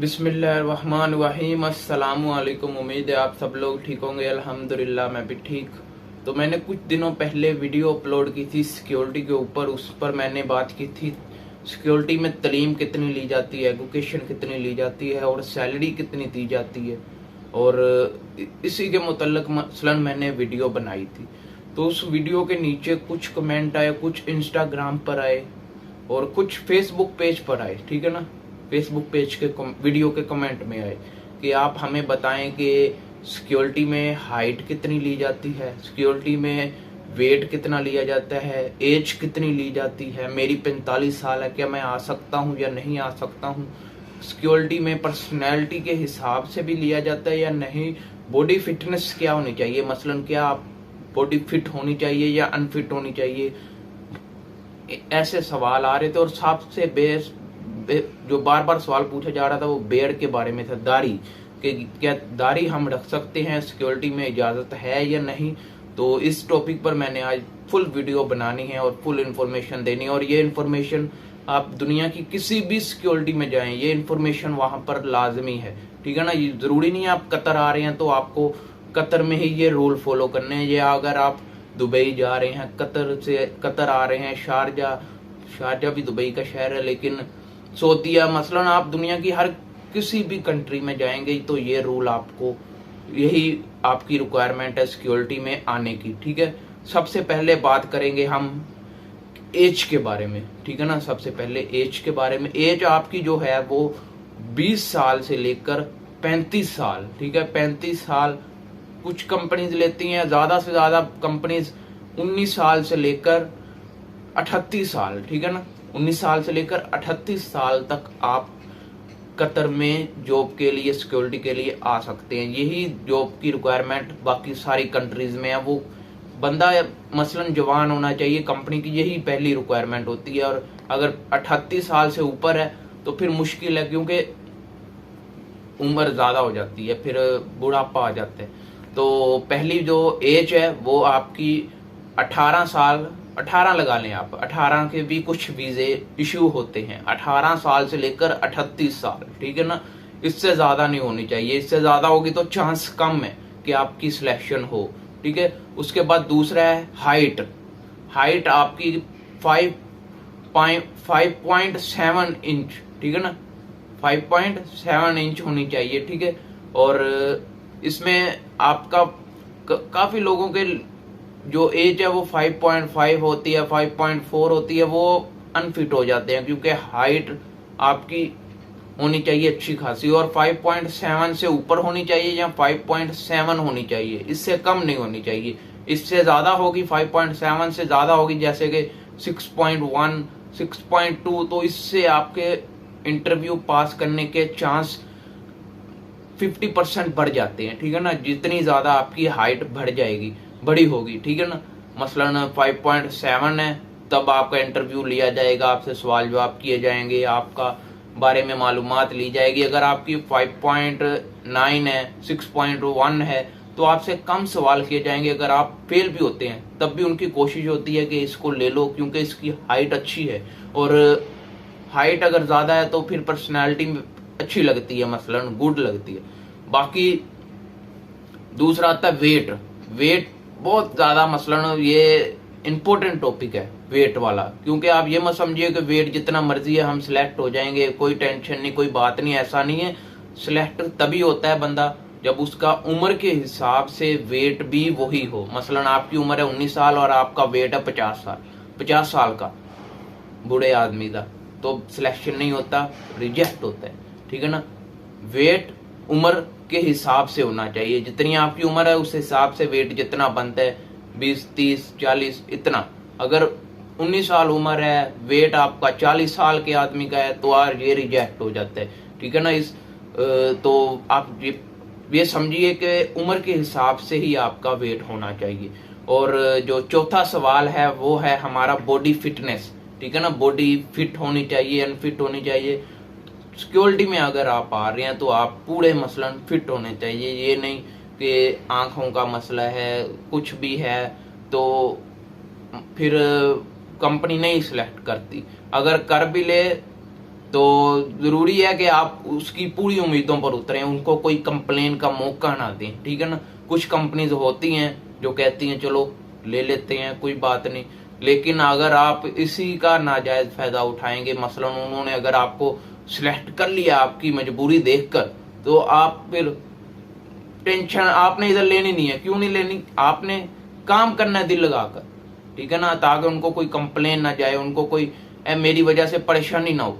बिस्मिल्लाहिर्रहमानिर्रहीम। अस्सलामुअलैकुम। उम्मीद है आप सब लोग ठीक होंगे। अल्हम्दुलिल्लाह मैं भी ठीक। तो मैंने कुछ दिनों पहले वीडियो अपलोड की थी सिक्योरिटी के ऊपर। उस पर मैंने बात की थी सिक्योरिटी में तालीम कितनी ली जाती है, एजुकेशन कितनी ली जाती है और सैलरी कितनी दी जाती है, और इसी के मुतल्लिक मसलन मैंने वीडियो बनाई थी। तो उस वीडियो के नीचे कुछ कमेंट आए, कुछ इंस्टाग्राम पर आए और कुछ फेसबुक पेज पर आए, ठीक है ना। फेसबुक पेज के वीडियो के कमेंट में आए कि आप हमें बताएं कि सिक्योरिटी में हाइट कितनी ली जाती है, सिक्योरिटी में वेट कितना लिया जाता है, एज कितनी ली जाती है, मेरी 45 साल है, क्या मैं आ सकता हूँ या नहीं आ सकता हूँ, सिक्योरिटी में पर्सनैलिटी के हिसाब से भी लिया जाता है या नहीं, बॉडी फिटनेस क्या होनी चाहिए, मसलन क्या आप बॉडी फिट होनी चाहिए या अनफिट होनी चाहिए, ऐसे सवाल आ रहे थे। और सबसे जो बार बार सवाल पूछा जा रहा था वो बेड़ के बारे में था, दाढ़ी कि क्या दाढ़ी हम रख सकते हैं, सिक्योरिटी में इजाजत है या नहीं। तो इस टॉपिक पर मैंने आज फुल वीडियो बनानी है और फुल इंफॉर्मेशन देनी है। और ये इंफॉर्मेशन आप दुनिया की किसी भी सिक्योरिटी में जाएं, ये इंफॉर्मेशन वहां पर लाजमी है, ठीक है ना। ये जरूरी नहीं है आप कतर आ रहे हैं तो आपको कतर में ही ये रूल फॉलो करने हैं, या अगर आप दुबई जा रहे हैं, कतर आ रहे हैं, शारजा भी दुबई का शहर है, लेकिन सऊदीया मसलन आप दुनिया की हर किसी भी कंट्री में जाएंगे तो ये रूल आपको, यही आपकी रिक्वायरमेंट है सिक्योरिटी में आने की, ठीक है। सबसे पहले बात करेंगे हम एज के बारे में, ठीक है ना। सबसे पहले एज के बारे में, एज आपकी जो है वो 20 साल से लेकर 35 साल, ठीक है। 35 साल कुछ कंपनीज लेती हैं, ज्यादा से ज्यादा कंपनीज 19 साल से लेकर 38 साल, ठीक है ना। 19 साल से लेकर 38 साल तक आप कतर में जॉब के लिए, सिक्योरिटी के लिए आ सकते हैं। यही जॉब की रिक्वायरमेंट बाकी सारी कंट्रीज में है। वो बंदा मसलन जवान होना चाहिए, कंपनी की यही पहली रिक्वायरमेंट होती है। और अगर 38 साल से ऊपर है तो फिर मुश्किल है, क्योंकि उम्र ज्यादा हो जाती है, फिर बुढ़ापा आ जाता है। तो पहली जो एज है वो आपकी 18 साल, 18 लगा लें आप, 18 के भी कुछ वीजे इश्यू होते हैं, 18 साल से लेकर 38 साल, ठीक है ना। इससे ज्यादा नहीं होनी चाहिए, इससे ज्यादा होगी तो चांस कम है कि आपकी सिलेक्शन हो, ठीक है। उसके बाद दूसरा है हाइट। हाइट आपकी 5.7 इंच, ठीक है ना, 5.7 इंच होनी चाहिए, ठीक है। और इसमें आपका काफी लोगों के जो एज है वो 5.5 होती है, 5.4 होती है, वो अनफिट हो जाते हैं, क्योंकि हाइट आपकी होनी चाहिए अच्छी खासी, और 5.7 से ऊपर होनी चाहिए या 5.7 होनी चाहिए, इससे कम नहीं होनी चाहिए। इससे ज्यादा होगी, 5.7 से ज्यादा होगी, जैसे कि 6.1, 6.2, तो इससे आपके इंटरव्यू पास करने के चांस 50% बढ़ जाते हैं, ठीक है ना। जितनी ज्यादा आपकी हाइट बड़ी होगी, ठीक है ना। मसलन 5.7 है तब आपका इंटरव्यू लिया जाएगा, आपसे सवाल जवाब किए जाएंगे, आपका बारे में मालूमात ली जाएगी। अगर आपकी 5.9 है, 6.1 है तो आपसे कम सवाल किए जाएंगे। अगर आप फेल भी होते हैं तब भी उनकी कोशिश होती है कि इसको ले लो, क्योंकि इसकी हाइट अच्छी है। और हाइट अगर ज्यादा है तो फिर पर्सनैलिटी अच्छी लगती है, मसलन गुड लगती है। बाकी दूसरा आता है वेट। वेट बहुत ज्यादा मसलन ये इंपॉर्टेंट टॉपिक है वेट वाला, क्योंकि आप ये मत समझिए कि वेट जितना मर्जी है हम सिलेक्ट हो जाएंगे, कोई टेंशन नहीं, कोई बात नहीं, ऐसा नहीं है। सिलेक्ट तभी होता है बंदा जब उसका उम्र के हिसाब से वेट भी वही हो। मसलन आपकी उम्र है 19 साल और आपका वेट है 50 साल का बूढ़े आदमी का, तो सिलेक्शन नहीं होता, रिजेक्ट होता है, ठीक है ना। वेट उम्र के हिसाब से होना चाहिए, जितनी आपकी उम्र है उस हिसाब से वेट जितना बनता है, 20, 30, 40 इतना। अगर 19 साल उम्र है, वेट आपका 40 साल के आदमी का है, तो ये रिजेक्ट हो जाता है, ठीक है ना। तो आप ये समझिए कि उम्र के हिसाब से ही आपका वेट होना चाहिए। और जो चौथा सवाल है वो है हमारा बॉडी फिटनेस, ठीक है ना। बॉडी फिट होनी चाहिए, अनफिट होनी चाहिए। सिक्योरिटी में अगर आप आ रहे हैं तो आप पूरे मसलन फिट होने चाहिए, ये नहीं कि आंखों का मसला है, कुछ भी है तो फिर कंपनी नहीं सिलेक्ट करती। अगर कर भी ले तो जरूरी है कि आप उसकी पूरी उम्मीदों पर उतरें, उनको कोई कंप्लेन का मौका ना दें, ठीक है ना। कुछ कंपनीज होती हैं जो कहती हैं चलो ले लेते हैं, कोई बात नहीं, लेकिन अगर आप इसी का नाजायज फायदा उठाएंगे, मसलन उन्होंने अगर आपको सिलेक्ट कर लिया आपकी मजबूरी देखकर, तो आप फिर टेंशन आपने इधर लेनी नहीं है। क्यों नहीं लेनी, आपने काम करना है दिल लगाकर, ठीक है ना, ताकि उनको कोई कंप्लेन ना जाए, उनको कोई मेरी वजह से परेशानी ना हो।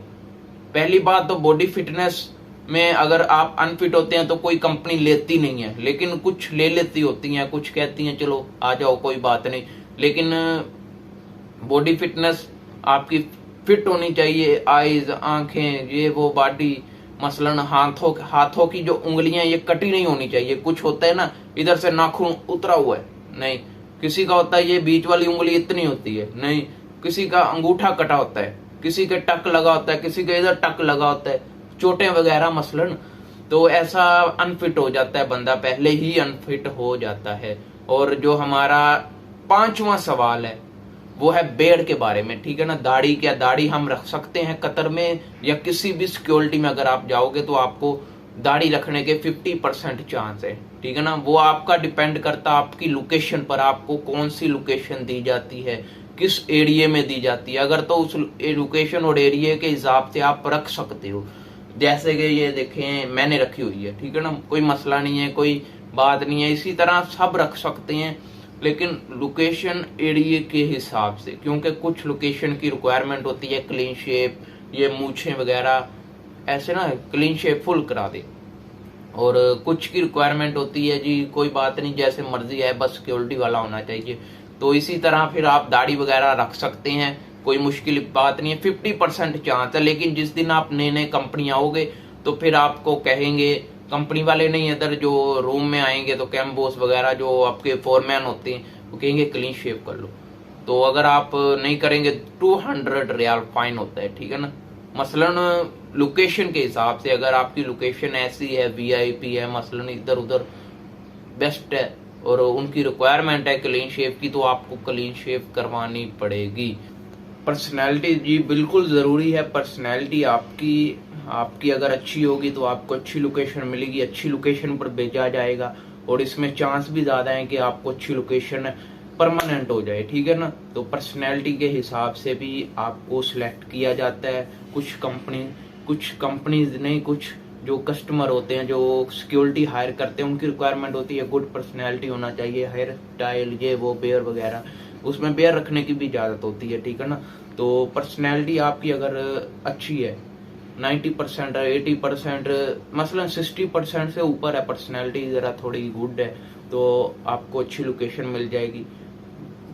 पहली बात तो बॉडी फिटनेस में अगर आप अनफिट होते हैं तो कोई कंपनी लेती नहीं है, लेकिन कुछ ले लेती होती हैं, कुछ कहती हैं चलो आ जाओ कोई बात नहीं, लेकिन बॉडी फिटनेस आपकी फिट होनी चाहिए, आईज, आंखें, ये वो बॉडी, मसलन हाथों की जो उंगलियां ये कटी नहीं होनी चाहिए। कुछ होता है ना इधर से नाखून उतरा हुआ है, नहीं, किसी का होता है ये बीच वाली उंगली इतनी होती है, नहीं, किसी का अंगूठा कटा होता है, किसी के टक लगा होता है, किसी के इधर टक लगा होता है, चोटें वगैरह मसलन, तो ऐसा अनफिट हो जाता है बंदा, पहले ही अनफिट हो जाता है। और जो हमारा 5वां सवाल है वो है बेड़ के बारे में, ठीक है ना। दाढ़ी, क्या दाढ़ी हम रख सकते हैं कतर में, या किसी भी सिक्योरिटी में अगर आप जाओगे तो आपको दाढ़ी रखने के 50% चांस है, ठीक है ना। वो आपका डिपेंड करता है आपकी लोकेशन पर, आपको कौन सी लोकेशन दी जाती है, किस एरिया में दी जाती है। अगर तो उस लोकेशन और एरिया के हिसाब से आप रख सकते हो, जैसे कि ये देखें मैंने रखी हुई है, ठीक है ना, कोई मसला नहीं है, कोई बात नहीं है, इसी तरह सब रख सकते हैं, लेकिन लोकेशन एरिया के हिसाब से, क्योंकि कुछ लोकेशन की रिक्वायरमेंट होती है क्लीन शेप, ये मूछें वगैरह ऐसे ना क्लीन शेप फुल करा दे, और कुछ की रिक्वायरमेंट होती है जी कोई बात नहीं जैसे मर्जी है, बस सिक्योरिटी वाला होना चाहिए। तो इसी तरह फिर आप दाढ़ी वगैरह रख सकते हैं, कोई मुश्किल बात नहीं है, 50% चांस है। लेकिन जिस दिन आप नए नए कंपनी आओगे तो फिर आपको कहेंगे, कंपनी वाले नहीं, इधर जो रूम में आएंगे तो कैम बॉस वगैरह जो आपके फोरमैन होते हैं वो कहेंगे क्लीन शेव कर लो, तो अगर आप नहीं करेंगे 200 रियाल फाइन होता है, ठीक है ना। मसलन लोकेशन के हिसाब से, अगर आपकी लोकेशन ऐसी है वीआईपी है, मसलन इधर उधर बेस्ट है और उनकी रिक्वायरमेंट है क्लीन शेव की, तो आपको क्लीन शेव करवानी पड़ेगी। पर्सनैलिटी जी बिल्कुल ज़रूरी है, पर्सनैलिटी आपकी अगर अच्छी होगी तो आपको अच्छी लोकेशन मिलेगी, अच्छी लोकेशन पर भेजा जाएगा, और इसमें चांस भी ज़्यादा है कि आपको अच्छी लोकेशन परमानेंट हो जाए, ठीक है ना। तो पर्सनैलिटी के हिसाब से भी आपको सिलेक्ट किया जाता है। कुछ कंपनीज नहीं, कुछ जो कस्टमर होते हैं जो सिक्योरिटी हायर करते हैं, उनकी रिक्वायरमेंट होती है गुड पर्सनैलिटी होना चाहिए, हेयर स्टाइल, ये वो, बेयर वगैरह, उसमें बेयर रखने की भी इजाज़त होती है, ठीक है ना। तो पर्सनैलिटी आपकी अगर अच्छी है, 90% 80%, मसलन 60% से ऊपर है, पर्सनैलिटी ज़रा थोड़ी गुड है, तो आपको अच्छी लोकेशन मिल जाएगी।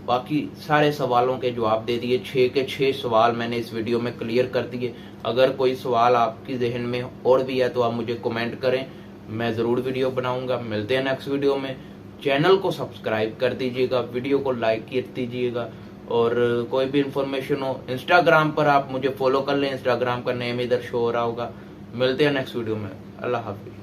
बाकी सारे सवालों के जवाब दे दिए, 6 के 6 सवाल मैंने इस वीडियो में क्लियर कर दिए। अगर कोई सवाल आपकी जहन में और भी है तो आप मुझे कमेंट करें, मैं ज़रूर वीडियो बनाऊंगा। मिलते हैं नेक्स्ट वीडियो में। चैनल को सब्सक्राइब कर दीजिएगा, वीडियो को लाइक कर दीजिएगा, और कोई भी इंफॉर्मेशन हो इंस्टाग्राम पर आप मुझे फॉलो कर लें, इंस्टाग्राम का नेम इधर शो हो रहा होगा। मिलते हैं नेक्स्ट वीडियो में, अल्लाह हाफिज़।